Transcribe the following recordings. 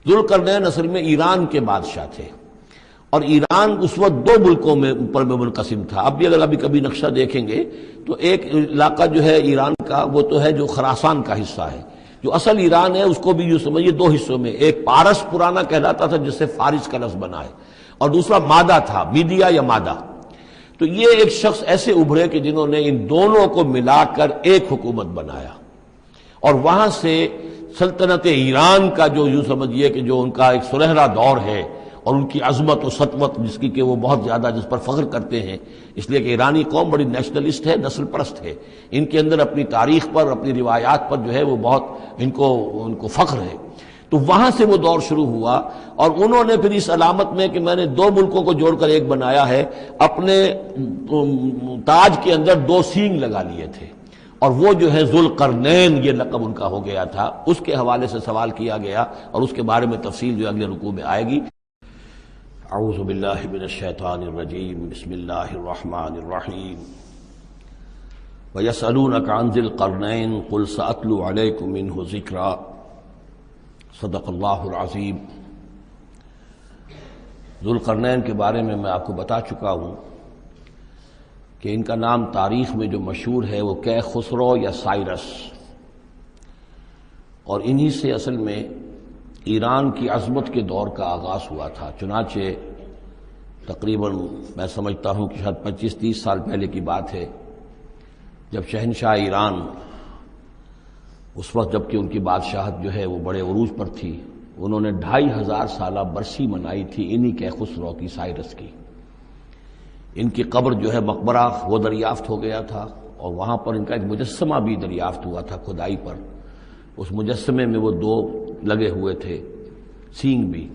ذوالقرنین اصل میں ایران کے بادشاہ تھے، اور ایران اس وقت دو ملکوں میں اوپر میں منقسم تھا۔ اب بھی اگر ابھی کبھی نقشہ دیکھیں گے تو ایک علاقہ جو ہے ایران کا وہ تو ہے جو خراسان کا حصہ ہے، جو اصل ایران ہے اس کو بھی یوں سمجھیے دو حصوں میں، ایک پارس پرانا کہلاتا تھا جس سے فارس کا لفظ بنا ہے، اور دوسرا مادہ تھا، میڈیا یا مادہ۔ تو یہ ایک شخص ایسے ابھرے کہ جنہوں نے ان دونوں کو ملا کر ایک حکومت بنایا، اور وہاں سے سلطنت ایران کا جو یوں سمجھیے کہ جو ان کا ایک سنہرا دور ہے، اور ان کی عظمت و سطوت جس کی کہ وہ بہت زیادہ جس پر فخر کرتے ہیں، اس لیے کہ ایرانی قوم بڑی نیشنلسٹ ہے، نسل پرست ہے، ان کے اندر اپنی تاریخ پر، اپنی روایات پر جو ہے وہ بہت ان کو فخر ہے۔ تو وہاں سے وہ دور شروع ہوا، اور انہوں نے پھر اس علامت میں کہ میں نے دو ملکوں کو جوڑ کر ایک بنایا ہے، اپنے تاج کے اندر دو سینگ لگا لیے تھے، اور وہ جو ہے ذوالقرنین یہ لقب ان کا ہو گیا تھا۔ اس کے حوالے سے سوال کیا گیا، اور اس کے بارے میں تفصیل جو اگلے رکوع میں آئے گی۔ اعوذ باللہ من الشیطان الرجیم، بسم اللہ الرحمن الرحیم۔ وَيَسْأَلُونَكَ عَنْ ذِي الْقَرْنَيْنِ قُلْ سَأَتْلُو عَلَيْكُم مِّنْهُ ذِكْرًا، صدق اللہ العظیم۔ ذوالقرنین کے بارے میں آپ کو بتا چکا ہوں کہ ان کا نام تاریخ میں جو مشہور ہے وہ کیخسرو یا سائرس، اور انہی سے اصل میں ایران کی عظمت کے دور کا آغاز ہوا تھا۔ چنانچہ تقریباً میں سمجھتا ہوں کہ شاید 25-30 سال پہلے کی بات ہے، جب شہنشاہ ایران اس وقت جب کہ ان کی بادشاہت جو ہے وہ بڑے عروج پر تھی، انہوں نے 2500 سالہ برسی منائی تھی انہی کیخسرو کی، سائرس کی۔ ان کی قبر جو ہے مقبرہ وہ دریافت ہو گیا تھا، اور وہاں پر ان کا ایک مجسمہ بھی دریافت ہوا تھا کھدائی پر۔ اس مجسمے میں وہ دو لگے ہوئے تھے سینگ بھی۔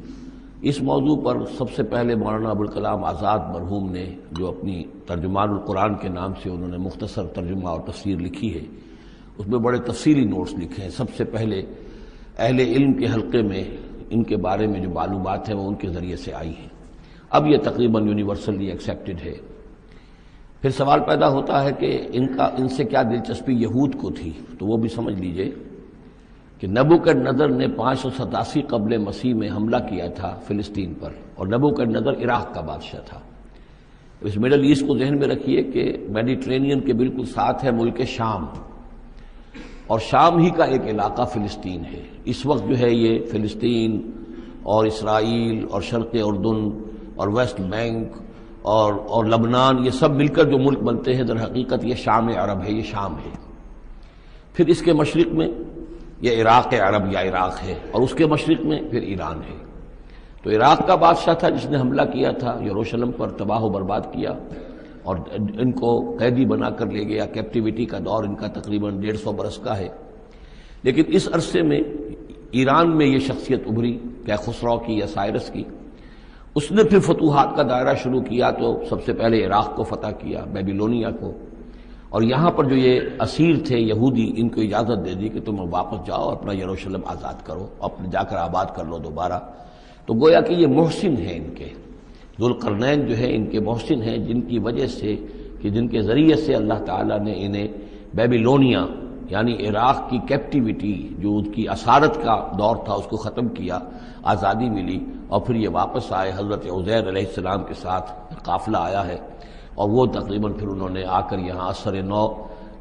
اس موضوع پر سب سے پہلے مولانا ابوالکلام آزاد مرحوم نے جو اپنی ترجمان القرآن کے نام سے انہوں نے مختصر ترجمہ اور تفسیر لکھی ہے، اس میں بڑے تفصیلی نوٹس لکھے ہیں۔ سب سے پہلے اہل علم کے حلقے میں ان کے بارے میں جو معلومات ہیں وہ ان کے ذریعے سے آئی ہیں، اب یہ تقریباً یونیورسلی ایکسیپٹڈ ہے۔ پھر سوال پیدا ہوتا ہے کہ ان سے کیا دلچسپی یہود کو تھی، تو وہ بھی سمجھ لیجئے کہ نبوکدنضر نے 587 قبل مسیح میں حملہ کیا تھا فلسطین پر، اور نبوکدنضر عراق کا بادشاہ تھا۔ اس مڈل ایسٹ کو ذہن میں رکھیے کہ میڈیٹرینین کے بالکل ساتھ ہے ملک شام، اور شام ہی کا ایک علاقہ فلسطین ہے۔ اس وقت جو ہے یہ فلسطین اور اسرائیل اور شرق اردن اور ویسٹ بینک اور لبنان، یہ سب مل کر جو ملک بنتے ہیں، در حقیقت یہ شام عرب ہے، یہ شام ہے۔ پھر اس کے مشرق میں یہ عراق عرب یا عراق ہے، اور اس کے مشرق میں پھر ایران ہے۔ تو عراق کا بادشاہ تھا جس نے حملہ کیا تھا یروشلم پر، تباہ و برباد کیا، اور ان کو قیدی بنا کر لے گیا۔ کیپٹیوٹی کا دور ان کا تقریباً 150 برس کا ہے۔ لیکن اس عرصے میں ایران میں یہ شخصیت ابھری کیخسرو کی یا سائرس کی۔ اس نے پھر فتوحات کا دائرہ شروع کیا، تو سب سے پہلے عراق کو فتح کیا، بیبیلونیا کو، اور یہاں پر جو یہ اسیر تھے یہودی، ان کو اجازت دے دی کہ تم واپس جاؤ، اپنا یروشلم آزاد کرو، اپنے جا کر آباد کر لو دوبارہ۔ تو گویا کہ یہ محسن ہیں ان کے، ذوالقرنین جو ہے ان کے محسن ہیں، جن کی وجہ سے کہ جن کے ذریعے سے اللہ تعالیٰ نے انہیں بیبیلونیا یعنی عراق کی کیپٹیوٹی جو ان کی اسارت کا دور تھا اس کو ختم کیا، آزادی ملی، اور پھر یہ واپس آئے۔ حضرت عزیر علیہ السلام کے ساتھ قافلہ آیا ہے، اور وہ تقریباً پھر انہوں نے آ کر یہاں اثر نو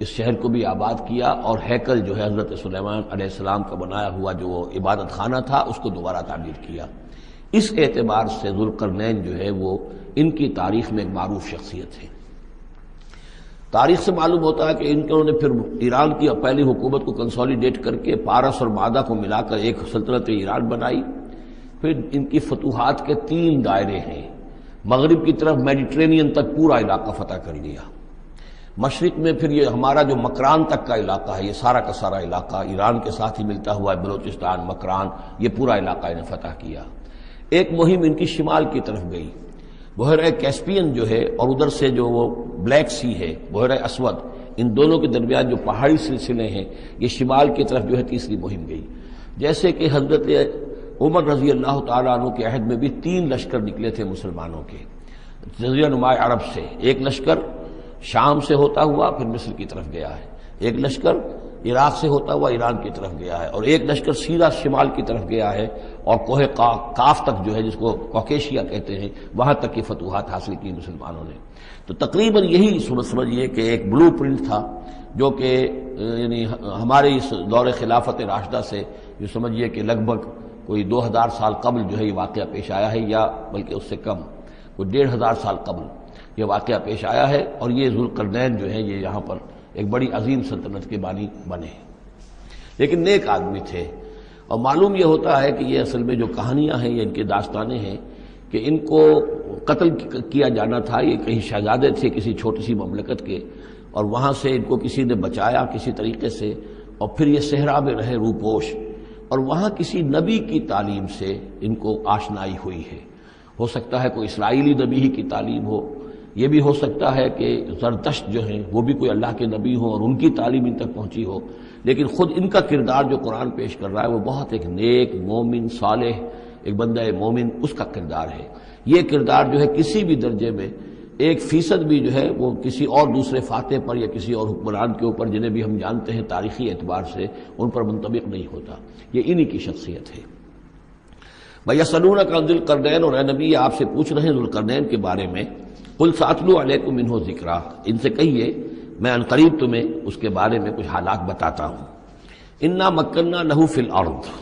اس شہر کو بھی آباد کیا، اور ہیکل جو ہے حضرت سلیمان علیہ السلام کا بنایا ہوا جو وہ عبادت خانہ تھا اس کو دوبارہ تعمیر کیا۔ اس اعتبار سے ذوالقرنین جو ہے وہ ان کی تاریخ میں ایک معروف شخصیت ہے۔ تاریخ سے معلوم ہوتا ہے کہ انہوں نے پھر ایران کی پہلی حکومت کو کنسولیڈیٹ کر کے پارس اور مادہ کو ملا کر ایک سلطنت ایران بنائی۔ پھر ان کی فتوحات کے 3 دائرے ہیں۔ مغرب کی طرف میڈیٹرینین تک پورا علاقہ فتح کر لیا، مشرق میں پھر یہ ہمارا جو مکران تک کا علاقہ ہے، یہ سارا کا سارا علاقہ ایران کے ساتھ ہی ملتا ہوا ہے، بلوچستان، مکران، یہ پورا علاقہ انہیں فتح کیا۔ ایک مہم ان کی شمال کی طرف گئی، بحیرہ کیسپین جو ہے، اور ادھر سے جو وہ بلیک سی ہے، بحیرہ اسود، ان دونوں کے درمیان جو پہاڑی سلسلے ہیں، یہ شمال کی طرف جو ہے تیسری مہم گئی۔ جیسے کہ حضرت عمر رضی اللہ تعالیٰ عنہ کے عہد میں بھی 3 لشکر نکلے تھے مسلمانوں کے جزیرہ نما عرب سے۔ ایک لشکر شام سے ہوتا ہوا پھر مصر کی طرف گیا ہے، ایک لشکر عراق سے ہوتا ہوا ایران کی طرف گیا ہے، اور ایک لشکر سیدھا شمال کی طرف گیا ہے اور کوہ کاف تک جو ہے جس کو کوکیشیا کہتے ہیں وہاں تک کی فتوحات حاصل کی مسلمانوں نے۔ تو تقریباً یہی سمجھیے کہ ایک بلو پرنٹ تھا جو کہ یعنی ہمارے اس دور خلافت راشدہ سے جو سمجھیے کہ لگ بھگ کوئی 2000 سال قبل جو ہے یہ واقعہ پیش آیا ہے، یا بلکہ اس سے کم کوئی 1500 سال قبل یہ واقعہ پیش آیا ہے، اور یہ ذوالقرنین جو ہے یہ یہاں پر ایک بڑی عظیم سلطنت کے بانی بنے، لیکن نیک آدمی تھے۔ اور معلوم یہ ہوتا ہے کہ یہ اصل میں جو کہانیاں ہیں یہ ان کے داستانیں ہیں کہ ان کو قتل کیا جانا تھا، یہ کہیں شہزادے تھے کسی چھوٹی سی مملکت کے، اور وہاں سے ان کو کسی نے بچایا کسی طریقے سے، اور پھر یہ صحرا میں رہے روپوش، اور وہاں کسی نبی کی تعلیم سے ان کو آشنائی ہوئی ہے۔ ہو سکتا ہے کوئی اسرائیلی نبی ہی کی تعلیم ہو، یہ بھی ہو سکتا ہے کہ زرتشت جو ہیں وہ بھی کوئی اللہ کے نبی ہوں اور ان کی تعلیم ان تک پہنچی ہو، لیکن خود ان کا کردار جو قرآن پیش کر رہا ہے وہ بہت ایک نیک مومن صالح ایک بندہ مومن اس کا کردار ہے۔ یہ کردار جو ہے کسی بھی درجے میں 1% بھی جو ہے وہ کسی اور دوسرے فاتح پر یا کسی اور حکمران کے اوپر جنہیں بھی ہم جانتے ہیں تاریخی اعتبار سے ان پر منطبق نہیں ہوتا، یہ انہی کی شخصیت ہے۔ وَيَسْأَلُونَكَ عَنِ ذِي الْقَرْنَيْنِ، اور اے نبی آپ سے پوچھ رہے ہیں ذوالقرنین کے بارے میں، قُلْ سَأَتْلُو عَلَيْكُم مِّنْهُ ذِكْرًا، ان سے کہیے میں عنقریب تمہیں اس کے بارے میں کچھ حالات بتاتا ہوں۔ اِنَّا مَكَّنَّا لَهُ فِي الْأَرْضِ،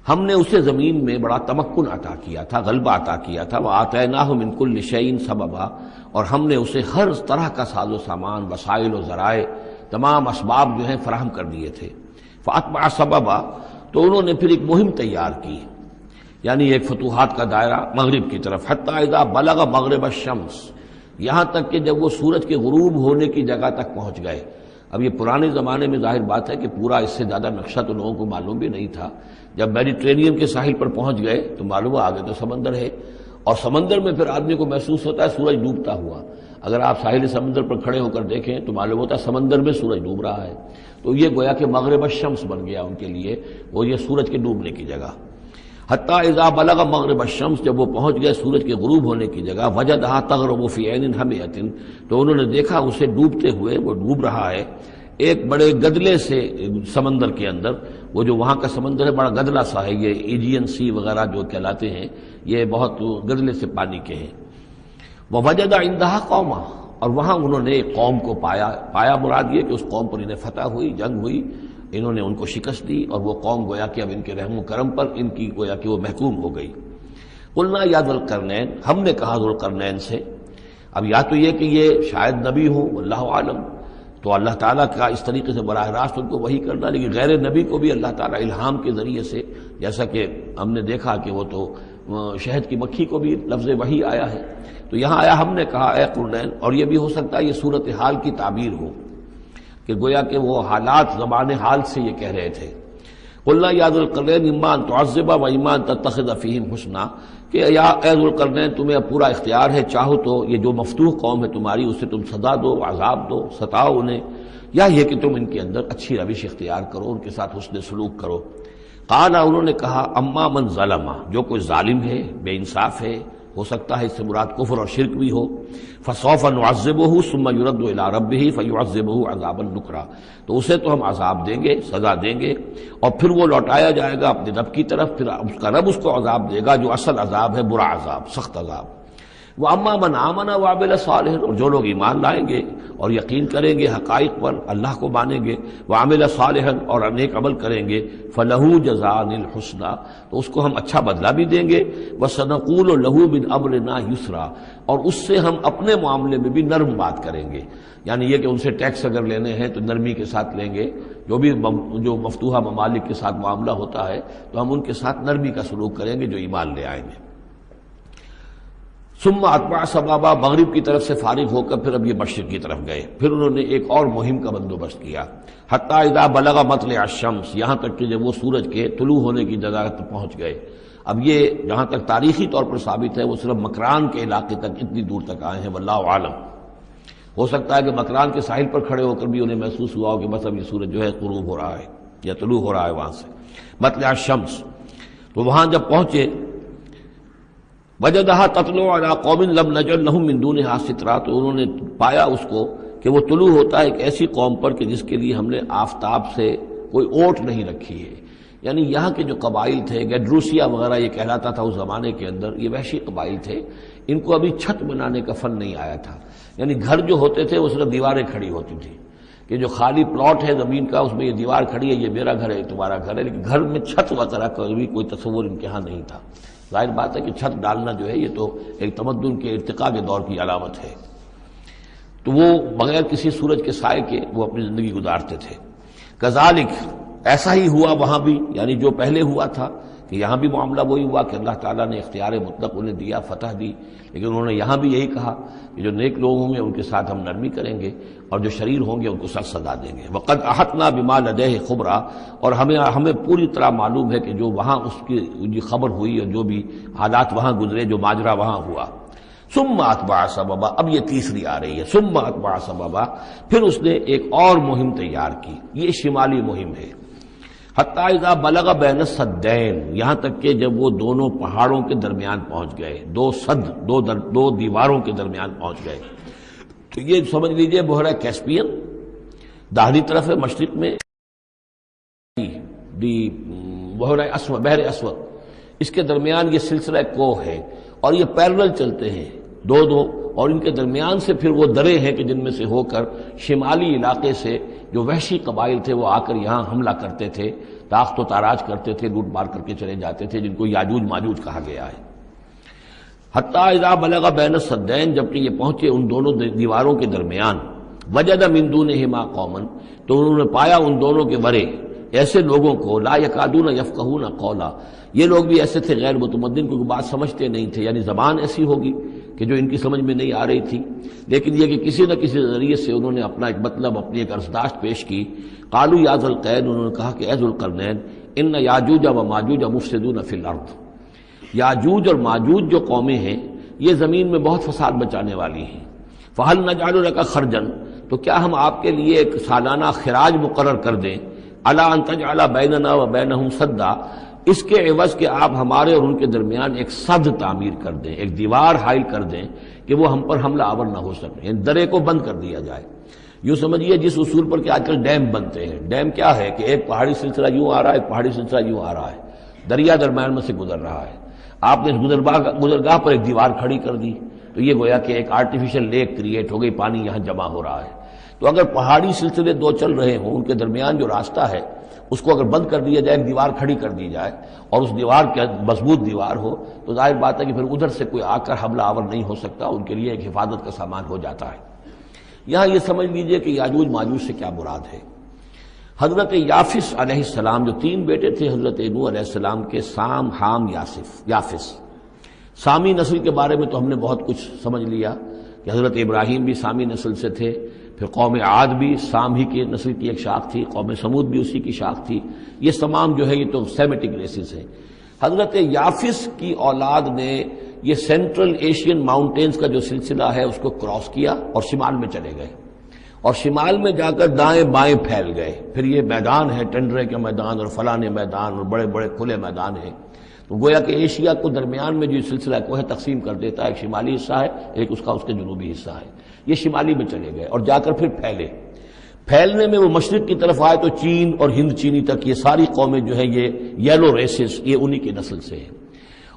ہم نے اسے زمین میں بڑا تمکن عطا کیا تھا، غلبہ عطا کیا تھا، وَآتَيْنَاهُ مِن كُلِّ شَيْءٍ سَبَبًا، اور ہم نے اسے ہر طرح کا ساز و سامان، وسائل و ذرائع، تمام اسباب جو ہیں فراہم کر دیے تھے۔ فَأَتْبَعَ سَبَبًا، تو انہوں نے پھر ایک مہم تیار کی، یعنی ایک فتوحات کا دائرہ مغرب کی طرف، حتیٰ اذا بلغ مغرب الشمس، یہاں تک کہ جب وہ سورج کے غروب ہونے کی جگہ تک پہنچ گئے۔ اب یہ پرانے زمانے میں ظاہر بات ہے کہ پورا اس سے زیادہ نقشہ تو لوگوں کو معلوم بھی نہیں تھا، جب میڈیٹرینین کے ساحل پر پہنچ گئے تو معلوم ہوا آگے تو سمندر ہے، اور سمندر میں پھر آدمی کو محسوس ہوتا ہے سورج ڈوبتا ہوا۔ اگر آپ ساحل سمندر پر کھڑے ہو کر دیکھیں تو معلوم ہوتا ہے سمندر میں سورج ڈوب رہا ہے، تو یہ گویا کہ مغرب الشمس بن گیا ان کے لیے، وہ یہ سورج کے ڈوبنے کی جگہ۔ حتیٰ اذا بلغ مغرب الشمس، جب وہ پہنچ گئے سورج کے غروب ہونے کی جگہ، وجدہا تغرب فی عین حمیۃ، تو انہوں نے دیکھا اسے ڈوبتے ہوئے، وہ ڈوب رہا ہے ایک بڑے گدلے سے سمندر کے اندر۔ وہ جو وہاں کا سمندر ہے بڑا گدلا سا ہے، یہ ایجین سی وغیرہ جو کہلاتے ہیں یہ بہت گدلے سے پانی کے ہیں۔ ووجد عندہا قوما، اور وہاں انہوں نے ایک قوم کو پایا مراد یہ کہ اس قوم پر انہیں فتح ہوئی، جنگ ہوئی، انہوں نے ان کو شکست دی، اور وہ قوم گویا کہ اب ان کے رحم و کرم پر ان کی گویا کہ وہ محکوم ہو گئی۔ قلنا یا ذوالقرنین، ہم نے کہا ذوالقرنین سے، اب یا تو یہ کہ یہ شاید نبی ہوں واللہ عالم، تو اللہ تعالیٰ کا اس طریقے سے براہ راست ان کو وحی کرنا، لیکن غیر نبی کو بھی اللہ تعالیٰ الہام کے ذریعے سے، جیسا کہ ہم نے دیکھا کہ وہ تو شہد کی مکھی کو بھی لفظ وحی آیا ہے، تو یہاں آیا ہم نے کہا اے قرنین، اور یہ بھی ہو سکتا ہے یہ صورتحال کی تعبیر ہو کہ گویا کہ وہ حالات زبان حال سے یہ کہہ رہے تھے۔ قلنا یا ذوالقرنین اما ان تعذب و اما ان تتخذ فیہم حسنا، کہ یا اے ذوالقرنین تمہیں اب پورا اختیار ہے، چاہو تو یہ جو مفتوح قوم ہے تمہاری اسے تم سزا دو، عذاب دو، ستاؤ انہیں، یا یہ کہ تم ان کے اندر اچھی روش اختیار کرو، ان کے ساتھ حسن سلوک کرو۔ قال، انہوں نے کہا اما من ظلم، جو کوئی ظالم ہے، بے انصاف ہے، ہو سکتا ہے اس سے مراد کفر اور شرک بھی ہو، فسوف نعذبہ ثم یرد الی ربہ فیعذبہ عذابا نکرا، تو اسے تو ہم عذاب دیں گے، سزا دیں گے، اور پھر وہ لوٹایا جائے گا اپنے رب کی طرف، پھر اس کا رب اس کو عذاب دے گا جو اصل عذاب ہے، برا عذاب، سخت عذاب۔ وَأَمَّا مَنْ آمَنَ وَعَمِلَ صَالِحًا، اور جو لوگ ایمان لائیں گے اور یقین کریں گے حقائق پر، اللہ کو مانیں گے، وَعَمِلَ صَالِحًا، اور نیک عمل کریں گے، فَلَهُ جَزَاءً الْحُسْنَىٰ، تو اس کو ہم اچھا بدلہ بھی دیں گے، وَسَنَقُولُ لَهُ مِنْ أَمْرِنَا يُسْرًا، اور اس سے ہم اپنے معاملے میں بھی نرم بات کریں گے، یعنی یہ کہ ان سے ٹیکس اگر لینے ہیں تو نرمی کے ساتھ لیں گے، جو مفتوحہ ممالک کے ساتھ معاملہ ہوتا ہے تو ہم ان کے ساتھ نرمی کا سلوک کریں گے جو ایمان لے آئیں گے۔ ثم اتبع سبابا، مغرب کی طرف سے فارغ ہو کر پھر اب یہ مشرق کی طرف گئے، پھر انہوں نے ایک اور مہم کا بندوبست کیا، حتیٰ اذا بلغ مطلع الشمس، یہاں تک کہ جب وہ سورج کے طلوع ہونے کی جگہ تک پہنچ گئے۔ اب یہ جہاں تک تاریخی طور پر ثابت ہے وہ صرف مکران کے علاقے تک اتنی دور تک آئے ہیں، واللہ عالم، ہو سکتا ہے کہ مکران کے ساحل پر کھڑے ہو کر بھی انہیں محسوس ہوا ہو کہ بس اب یہ سورج جو ہے غروب ہو رہا ہے یا طلوع ہو رہا ہے وہاں سے، مطلع الشمس، تو وہاں جب پہنچے، وجدہا تطلع علی قوم لم نجعل لہم من دونہا سترا، تو انہوں نے پایا اس کو کہ وہ طلوع ہوتا ہے ایک ایسی قوم پر کہ جس کے لیے ہم نے آفتاب سے کوئی اوٹ نہیں رکھی ہے. یعنی یہاں کے جو قبائل تھے، گیڈروسیا وغیرہ یہ کہلاتا تھا اس زمانے کے اندر، یہ وحشی قبائل تھے، ان کو ابھی چھت بنانے کا فن نہیں آیا تھا. یعنی گھر جو ہوتے تھے وہ صرف دیواریں کھڑی ہوتی تھیں کہ جو خالی پلاٹ ہے زمین کا اس میں یہ دیوار کھڑی ہے، یہ میرا گھر ہے، تمہارا گھر ہے، لیکن گھر میں چھت وغیرہ کا بھی کوئی تصور ان کے ہاں نہیں تھا. ظاہر بات ہے کہ چھت ڈالنا جو ہے یہ تو ایک تمدن کے ارتقاء کے دور کی علامت ہے. تو وہ بغیر کسی سورج کے سائے کے وہ اپنی زندگی گزارتے تھے. کذالک، ایسا ہی ہوا وہاں بھی، یعنی جو پہلے ہوا تھا کہ یہاں بھی معاملہ وہی ہوا کہ اللہ تعالیٰ نے اختیار مطلق انہیں دیا، فتح دی، لیکن انہوں نے یہاں بھی یہی کہا کہ جو نیک لوگ ہوں گے ان کے ساتھ ہم نرمی کریں گے اور جو شریر ہوں گے ان کو سخت سزا دیں گے. وقد احطنا بما لدیہ خبرا، اور ہمیں پوری طرح معلوم ہے کہ جو وہاں اس کی خبر ہوئی اور جو بھی حالات وہاں گزرے، جو ماجرا وہاں ہوا. ثم اتبع سببا، اب یہ تیسری آ رہی ہے، ثم اتبع سببا، پھر اس نے ایک اور مہم تیار کی. یہ شمالی مہم ہے. حتی اذا بلغ بین السدین، یہاں تک کہ جب وہ دونوں پہاڑوں کے درمیان پہنچ گئے، دو دیواروں کے درمیان پہنچ گئے. تو یہ سمجھ لیجئے بحیرہ کیسپیئن داہنی طرف ہے، مشرق میں بحیرہ اسود، بحر اسود، اس کے درمیان یہ سلسلہ کوہ ہے اور یہ پیرلل چلتے ہیں دو، اور ان کے درمیان سے پھر وہ درے ہیں کہ جن میں سے ہو کر شمالی علاقے سے جو وحشی قبائل تھے وہ آ کر یہاں حملہ کرتے تھے، تاخت و تاراج کرتے تھے، لوٹ مار کر کے چلے جاتے تھے، جن کو یاجوج ماجوج کہا گیا ہے. حتی اذا بلغ بین السدین، جبکہ یہ پہنچے ان دونوں دیواروں کے درمیان، وجد من دونہما قوما، تو انہوں نے پایا ان دونوں کے ورے ایسے لوگوں کو، لا یکادون یفقہون قولا، یہ لوگ بھی ایسے تھے غیر متمدن، کوئی بات سمجھتے نہیں تھے، یعنی زبان ایسی ہوگی کہ جو ان کی سمجھ میں نہیں آ رہی تھی، لیکن یہ کہ کسی نہ کسی ذریعے سے انہوں نے اپنا ایک مطلب، اپنی ایک عرضداشت پیش کی. قالوا یا ذا القرنین، انہوں نے کہا کہ اے ذو القرنین، ان یاجوج و ماجوج مفسدون فی الارض، یاجوج اور ماجوج جو قومیں ہیں یہ زمین میں بہت فساد مچانے والی ہیں. فہل نجعل لک خرجا، تو کیا ہم آپ کے لیے ایک سالانہ خراج مقرر کر دیں، الا ان تجعل بیننا و بینہم سدا، اس کے عوض کہ آپ ہمارے اور ان کے درمیان ایک سد تعمیر کر دیں، ایک دیوار حائل کر دیں کہ وہ ہم پر حملہ آور نہ ہو سکے، یعنی درے کو بند کر دیا جائے. یوں سمجھیے جس اصول پر کہ آج کل ڈیم بنتے ہیں. ڈیم کیا ہے کہ ایک پہاڑی سلسلہ یوں آ رہا ہے، ایک پہاڑی سلسلہ یوں آ رہا ہے، دریا درمیان میں سے گزر رہا ہے، آپ نے گزرگاہ پر ایک دیوار کھڑی کر دی تو یہ گویا کہ ایک آرٹیفیشل لیک کریٹ ہو گئی، پانی یہاں جمع ہو رہا ہے. تو اگر پہاڑی سلسلے دو چل رہے ہوں، ان کے درمیان جو راستہ ہے اس کو اگر بند کر دیا جائے، ایک دیوار کھڑی کر دی جائے اور اس دیوار کے مضبوط دیوار ہو، تو ظاہر بات ہے کہ پھر ادھر سے کوئی آ کر حملہ آور نہیں ہو سکتا، ان کے لیے ایک حفاظت کا سامان ہو جاتا ہے. یہاں یہ سمجھ لیجئے کہ یاجوج ماجوج سے کیا مراد ہے. حضرت یافس علیہ السلام، جو تین بیٹے تھے حضرت نوح علیہ السلام کے، سام، حام، یافس. سامی نسل کے بارے میں تو ہم نے بہت کچھ سمجھ لیا کہ حضرت ابراہیم بھی سامی نسل سے تھے، پھر قوم عاد بھی سام ہی کی نسل کی ایک شاخ تھی، قوم سمود بھی اسی کی شاخ تھی. یہ تمام جو ہے یہ تو سیمیٹک ریسز ہیں. حضرت یافس کی اولاد نے یہ سینٹرل ایشین ماؤنٹینز کا جو سلسلہ ہے اس کو کراس کیا اور شمال میں چلے گئے، اور شمال میں جا کر دائیں بائیں پھیل گئے. پھر یہ میدان ہے، ٹنڈرے کے میدان اور فلانے میدان اور بڑے بڑے کھلے میدان ہیں. تو گویا کہ ایشیا کو درمیان میں جو سلسلہ کو ہے تقسیم کر دیتا ہے، ایک شمالی حصہ ہے، ایک اس کے جنوبی حصہ ہے. یہ شمالی میں چلے گئے اور جا کر پھر پھیلنے میں وہ مشرق کی طرف آئے تو چین اور ہند چینی تک یہ ساری قومیں جو ہے یہ یلو ریسز، یہ انہی کی نسل سے ہیں.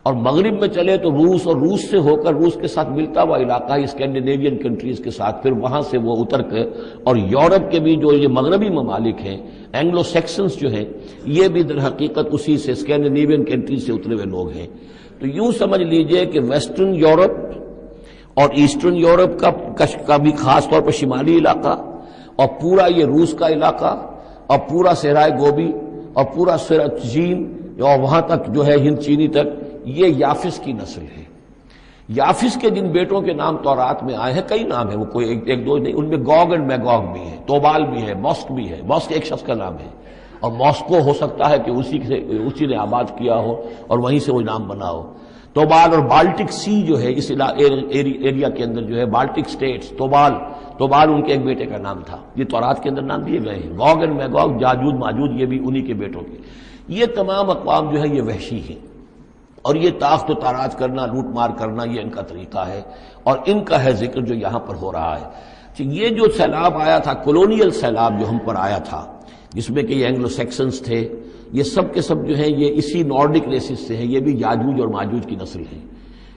اور مغرب میں چلے تو روس، اور روس سے ہو کر روس کے ساتھ ملتا ہوا علاقہ ہے اسکینڈینیوین کنٹریز کے ساتھ، پھر وہاں سے وہ اتر کر، اور یورپ کے بھی جو یہ مغربی ممالک ہیں، اینگلو سیکسنز جو ہیں، یہ بھی در حقیقت اسی سے اسکینڈینیوین کنٹریز سے اترے ہوئے لوگ ہیں. تو یوں سمجھ لیجئے کہ ویسٹرن یورپ اور ایسٹرن یورپ کا بھی خاص طور پر شمالی علاقہ، اور پورا یہ روس کا علاقہ، اور پورا صحرائے گوبی، اور پورا چین، اور وہاں تک جو ہے ہند چینی تک، یہ یافس کی نسل ہے. یافس کے جن بیٹوں کے نام تورات میں آئے ہیں، کئی نام ہیں، وہ کوئی ایک دو نہیں، ان میں گوگ اینڈ میگوگ بھی ہے، توبال بھی ہے، موسک بھی ہے. موسک ایک شخص کا نام ہے، اور ماسکو ہو سکتا ہے کہ اسی نے آباد کیا ہو اور وہیں سے وہ نام بنا ہو. توبال اور بالٹک سی جو ہے اس ایریا کے اندر جو ہے بالٹک سٹیٹس، توبال ان کے ایک بیٹے کا نام تھا. یہ تورات کے اندر نام دیے گئے ہیں. گوگ اینڈ میگوگ، یاجوج ماجوج، یہ بھی انہی کے بیٹوں کے. یہ تمام اقوام جو ہے یہ وحشی ہیں، اور یہ تاخت و تاراج کرنا، لوٹ مار کرنا، یہ ان کا طریقہ ہے، اور ان کا ہے ذکر جو یہاں پر ہو رہا ہے. یہ جو سیلاب آیا تھا، کولونیل سیلاب جو ہم پر آیا تھا، جس میں کہ یہ اینگلو سیکسنز تھے، یہ سب کے سب جو ہیں یہ اسی نارڈک ریسز سے ہیں، یہ بھی یاجوج اور ماجوج کی نسل ہیں۔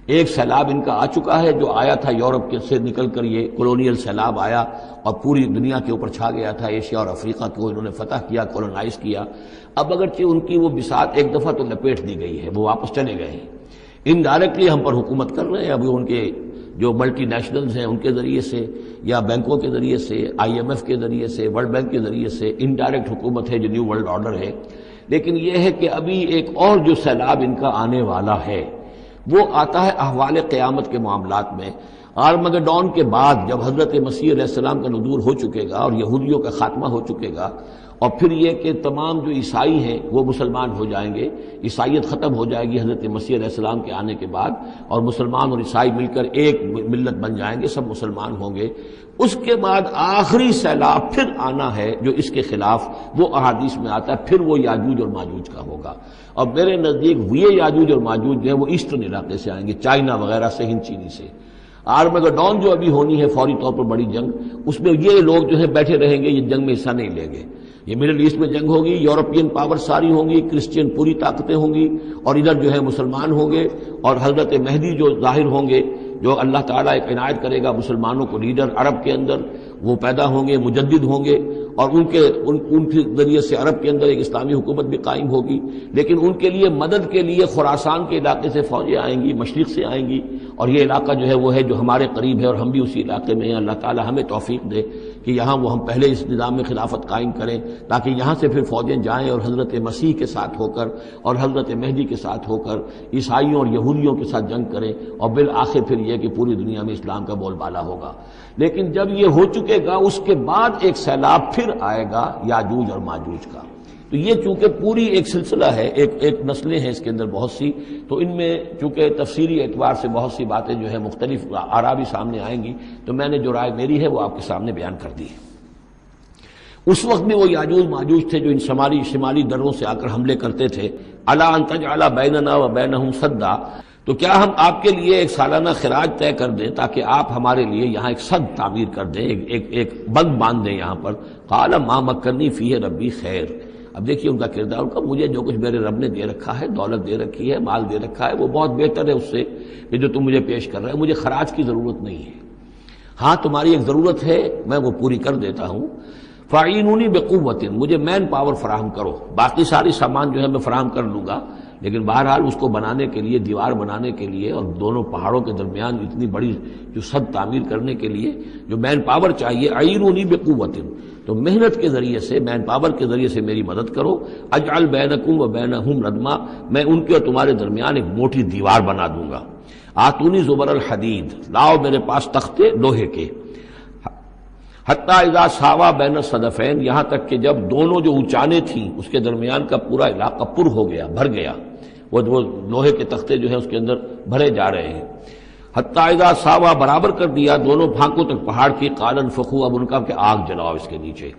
ایک سیلاب ان کا آ چکا ہے جو آیا تھا یورپ کے سے نکل کر، یہ کولونیل سیلاب آیا اور پوری دنیا کے اوپر چھا گیا تھا، ایشیا اور افریقہ کو انہوں نے فتح کیا، کولونائز کیا۔ اب اگرچہ ان کی وہ بساط ایک دفعہ تو لپیٹ دی گئی ہے، وہ واپس چلے گئے ہیں، انڈائریکٹلی ہم پر حکومت کر رہے ہیں۔ ابھی ان کے جو ملٹی نیشنلز ہیں ان کے ذریعے سے یا بینکوں کے ذریعے سے، IMF کے ذریعے سے، ورلڈ بینک کے ذریعے سے انڈائریکٹ حکومت ہے جو نیو ورلڈ آرڈر ہے۔ لیکن یہ ہے کہ ابھی ایک اور جو سیلاب ان کا آنے والا ہے وہ آتا ہے احوال قیامت کے معاملات میں۔ آرمگڈون کے بعد جب حضرت مسیح علیہ السلام کا نزول ہو چکے گا اور یہودیوں کا خاتمہ ہو چکے گا، اور پھر یہ کہ تمام جو عیسائی ہیں وہ مسلمان ہو جائیں گے، عیسائیت ختم ہو جائے گی حضرت مسیح علیہ السلام کے آنے کے بعد، اور مسلمان اور عیسائی مل کر ایک ملت بن جائیں گے، سب مسلمان ہوں گے۔ اس کے بعد آخری سیلاب پھر آنا ہے جو اس کے خلاف، وہ احادیث میں آتا ہے، پھر وہ یاجوج اور ماجوج کا ہوگا۔ اور میرے نزدیک یہ یاجوج اور ماجوج جو ہیں وہ ایسٹرن علاقے سے آئیں گے، چائنا وغیرہ سے، ہند چینی سے۔ آرمگڈون جو ابھی ہونی ہے فوری طور پر بڑی جنگ، اس میں یہ لوگ جو ہیں بیٹھے رہیں گے، یہ جنگ میں حصہ نہیں لیں گے۔ یہ مڈل ایسٹ میں جنگ ہوگی، یورپین پاور ساری ہوں گی، کرسچین پوری طاقتیں ہوں گی، اور ادھر جو ہے مسلمان ہوں گے، اور حضرت مہدی جو ظاہر ہوں گے، جو اللہ تعالیٰ ایک عنایت کرے گا مسلمانوں کو لیڈر عرب کے اندر، وہ پیدا ہوں گے، مجدد ہوں گے، اور ان کے ذریعے سے عرب کے اندر ایک اسلامی حکومت بھی قائم ہوگی۔ لیکن ان کے لیے مدد کے لیے خراسان کے علاقے سے فوجیں آئیں گی، مشرق سے آئیں گی، اور یہ علاقہ جو ہے وہ ہے جو ہمارے قریب ہے، اور ہم بھی اسی علاقے میں ہیں۔ اللہ تعالیٰ ہمیں توفیق دے کہ یہاں وہ ہم پہلے اس نظام میں خلافت قائم کریں، تاکہ یہاں سے پھر فوجیں جائیں اور حضرت مسیح کے ساتھ ہو کر اور حضرت مہدی کے ساتھ ہو کر عیسائیوں اور یہودیوں کے ساتھ جنگ کریں، اور بالآخر پھر یہ کہ پوری دنیا میں اسلام کا بول بالا ہوگا۔ لیکن جب یہ ہو چکے گا، اس کے بعد ایک سیلاب پھر آئے گا یاجوج اور ماجوج کا۔ تو یہ چونکہ پوری ایک سلسلہ ہے، ایک نسلیں ہیں اس کے اندر بہت سی، تو ان میں چونکہ تفسیری اعتبار سے بہت سی باتیں جو ہے مختلف آراء بھی سامنے آئیں گی، تو میں نے جو رائے میری ہے وہ آپ کے سامنے بیان کر دی ہے۔ اس وقت بھی وہ یاجوج ماجوج تھے جو ان شمالی دروں سے آ کر حملے کرتے تھے۔ الا ان تجعل بیننا وبینہم سدا، تو کیا ہم آپ کے لیے ایک سالانہ خراج طے کر دیں تاکہ آپ ہمارے لیے یہاں ایک سد تعمیر کر دیں، ایک بند باندھ دیں یہاں پر۔ قال ما مکنی فیہ ربی خیر، اب دیکھیے ان کا کردار، ان کا مجھے جو کچھ میرے رب نے دے رکھا ہے، دولت دے رکھی ہے، مال دے رکھا ہے، وہ بہت بہتر ہے اس سے کہ جو تم مجھے پیش کر رہے ہیں، مجھے خراج کی ضرورت نہیں ہے۔ ہاں تمہاری ایک ضرورت ہے، میں وہ پوری کر دیتا ہوں۔ فاعینونی بقوت، مجھے مین پاور فراہم کرو، باقی ساری سامان جو ہے میں فراہم کر لوں گا، لیکن بہرحال اس کو بنانے کے لیے، دیوار بنانے کے لیے اور دونوں پہاڑوں کے درمیان اتنی بڑی جو سد تعمیر کرنے کے لیے جو مین پاور چاہیے، اعینونی بقوت، تو محنت کے ذریعے سے، مین پاور کے ذریعے سے میری مدد کرو۔ اجعل بینکم و بینہم ردما، میں ان کے اور تمہارے درمیان ایک موٹی دیوار بنا دوں گا۔ آتونی زبر الحدید، لاؤ میرے پاس تختے لوہے کے۔ حتی اذا ساوا بین الصدفین، یہاں تک کہ جب دونوں جو اونچانے تھیں اس کے درمیان کا پورا علاقہ پر ہو گیا، بھر گیا، وہ لوہے کے تختے جو ہیں اس کے اندر بھرے جا رہے ہیں۔ حتی اذا ساوا، برابر کر دیا دونوں پھانکوں تک پہاڑ کی، قال انفخوا، اب ان کا کہ آگ جلاؤ اس کے نیچے،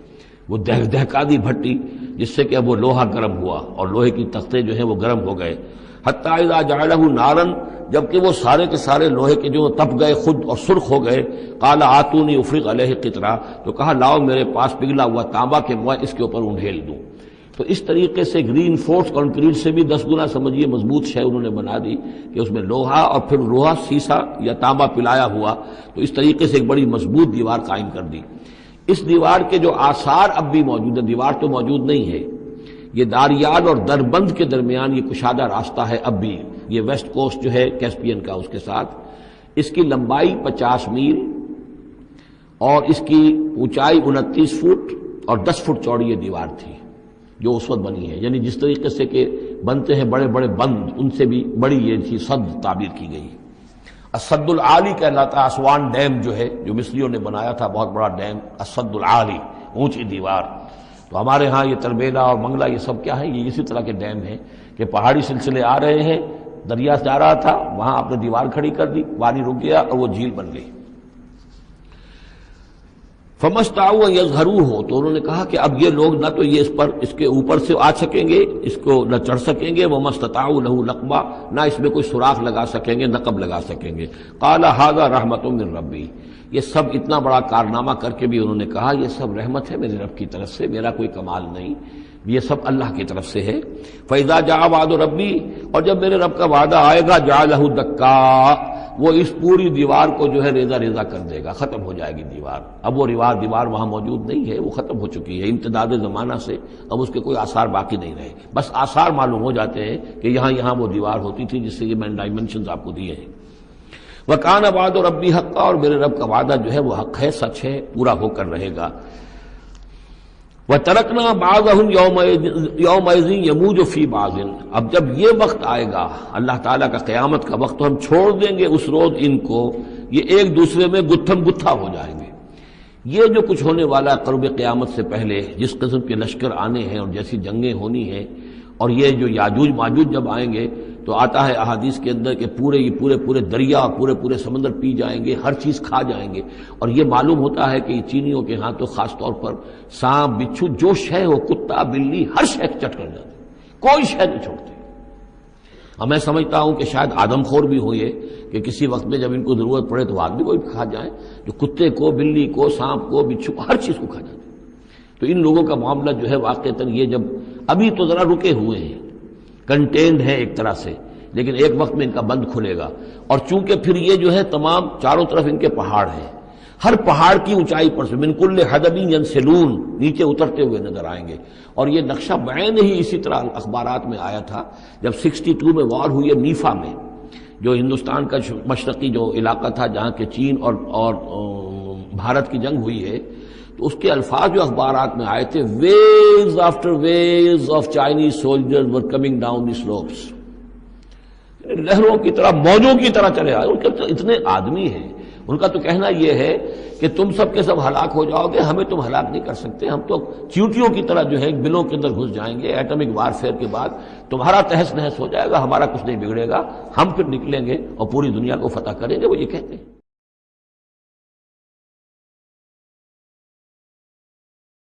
وہ دہکا دی بھٹی جس سے کہ اب وہ لوہا گرم ہوا اور لوہے کی تختے جو ہیں وہ گرم ہو گئے۔ حتی اذا جعلہ نارا، جبکہ وہ سارے کے سارے لوہے کے جو تپ گئے خود اور سرخ ہو گئے۔ قال آتونی افرغ علیہ قطرہ، تو کہا لاؤ میرے پاس پگھلا ہوا تانبا کہ میں اس کے اوپر انڈھیل دوں۔ تو اس طریقے سے گرین فورس کنکریٹ سے بھی 10 گنا سمجھیے مضبوط شے انہوں نے بنا دی کہ اس میں لوہا اور پھر لوہا سیسا یا تانبا پلایا ہوا، تو اس طریقے سے ایک بڑی مضبوط دیوار قائم کر دی۔ اس دیوار کے جو آثار اب بھی موجود ہیں، دیوار تو موجود نہیں ہے، یہ داریال اور دربند کے درمیان یہ کشادہ راستہ ہے اب بھی، یہ ویسٹ کوسٹ جو ہے کیسپین کا، اس کے ساتھ اس کی لمبائی 50 میل اور اس کی اونچائی 29 فٹ اور 10 فٹ چوڑی یہ دیوار تھی جو اس وقت بنی ہے۔ یعنی جس طریقے سے کہ بنتے ہیں بڑے بڑے بند، ان سے بھی بڑی یہ تھی سد تعبیر کی گئی۔ السد العالی کہلاتا ہے اسوان ڈیم جو ہے، جو مصریوں نے بنایا تھا، بہت بڑا ڈیم، السد العالی، اونچی دیوار۔ تو ہمارے ہاں یہ تربیلا اور منگلا یہ سب کیا ہے، یہ اسی طرح کے ڈیم ہیں کہ پہاڑی سلسلے آ رہے ہیں، دریا جا رہا تھا، وہاں آپ نے دیوار کھڑی کر دی، پانی رک گیا اور وہ جھیل بن گئی۔ فمستطاعوا ان یظہروہ، تو انہوں نے کہا کہ اب یہ لوگ نہ تو یہ اس کے اوپر سے آ سکیں گے، اس کو نہ چڑھ سکیں گے، ومستطاعوا لہ نقبا، نہ اس میں کوئی سوراخ لگا سکیں گے، نقب لگا سکیں گے۔ قال ھذا رحمۃ من ربی، یہ سب اتنا بڑا کارنامہ کر کے بھی انہوں نے کہا یہ سب رحمت ہے میرے رب کی طرف سے، میرا کوئی کمال نہیں، یہ سب اللہ کی طرف سے ہے۔ فَإِذَا جَاءَ وَعْدُ رَبِّي، اور جب میرے رب کا وعدہ آئے گا، جَعَلَهُ دَكَّا، وہ اس پوری دیوار کو جو ہے ریزہ ریزہ کر دے گا، ختم ہو جائے گی دیوار۔ اب وہ دیوار وہاں موجود نہیں ہے، وہ ختم ہو چکی ہے امتداد زمانہ سے، اب اس کے کوئی آثار باقی نہیں رہے، بس آثار معلوم ہو جاتے ہیں کہ یہاں وہ دیوار ہوتی تھی، جس سے یہ میں نے ڈائمنشنز آپ کو دیے ہیں۔ وَكَانَ وَعْدُ رَبِّي حَقًّا، اور میرے رب کا وعدہ جو ہے وہ حق ہے، سچ ہے، پورا ہو کر رہے گا۔ وَتَرَكْنَا بَعْضَهُمْ يَوْمَئِذٍ يَمُوجُ فِي بَعْضٍ، اب جب یہ وقت آئے گا اللہ تعالیٰ کا قیامت کا وقت، تو ہم چھوڑ دیں گے اس روز ان کو، یہ ایک دوسرے میں گتھم گتھا ہو جائیں گے۔ یہ جو کچھ ہونے والا ہے قرب قیامت سے پہلے، جس قسم کے لشکر آنے ہیں اور جیسی جنگیں ہونی ہیں، اور یہ جو یاجوج ماجوج جب آئیں گے تو آتا ہے احادیث کے اندر کہ پورے دریا اور پورے سمندر پی جائیں گے، ہر چیز کھا جائیں گے، اور یہ معلوم ہوتا ہے کہ یہ چینیوں کے ہاں تو خاص طور پر سانپ بچھو جو شے ہو، کتا بلی، ہر شے چٹ کر جاتے، کوئی شے نہیں چھوڑتے۔ اور میں سمجھتا ہوں کہ شاید آدم خور بھی ہو یہ کہ کسی وقت میں جب ان کو ضرورت پڑے تو آدمی کو بھی کھا جائیں، جو کتے کو، بلی کو، سانپ کو، بچھو کو، ہر چیز کو کھا جاتے۔ تو ان لوگوں کا معاملہ جو ہے واقعتاً یہ جب ابھی تو ذرا رکے ہوئے ہیں، کنٹینڈ ہے ایک طرح سے، لیکن ایک وقت میں ان کا بند کھلے گا، اور چونکہ پھر یہ جو ہے تمام چاروں طرف ان کے پہاڑ ہیں، ہر پہاڑ کی اونچائی پر سے من کل حدب ینسلون، نیچے اترتے ہوئے نظر آئیں گے۔ اور یہ نقشہ بعین ہی اسی طرح اخبارات میں آیا تھا جب 62 میں وار ہوئی ہے نیفا میں، جو ہندوستان کا مشرقی جو علاقہ تھا جہاں کے چین اور بھارت کی جنگ ہوئی ہے، تو اس کے الفاظ جو اخبارات میں آئے تھے، waves after waves of Chinese soldiers were coming down the slopes, لہروں کی طرح، موجوں کی طرح چلے آئے۔ ان کے اتنے آدمی ہیں، ان کا تو کہنا یہ ہے کہ تم سب کے سب ہلاک ہو جاؤ گے، ہمیں تم ہلاک نہیں کر سکتے، ہم تو چیونٹیوں کی طرح جو ہے بلوں کے اندر گھس جائیں گے، ایٹمک وارفیئر کے بعد تمہارا تہس نہس ہو جائے گا، ہمارا کچھ نہیں بگڑے گا، ہم پھر نکلیں گے اور پوری دنیا کو فتح کریں گے، وہ یہ کہتے ہیں۔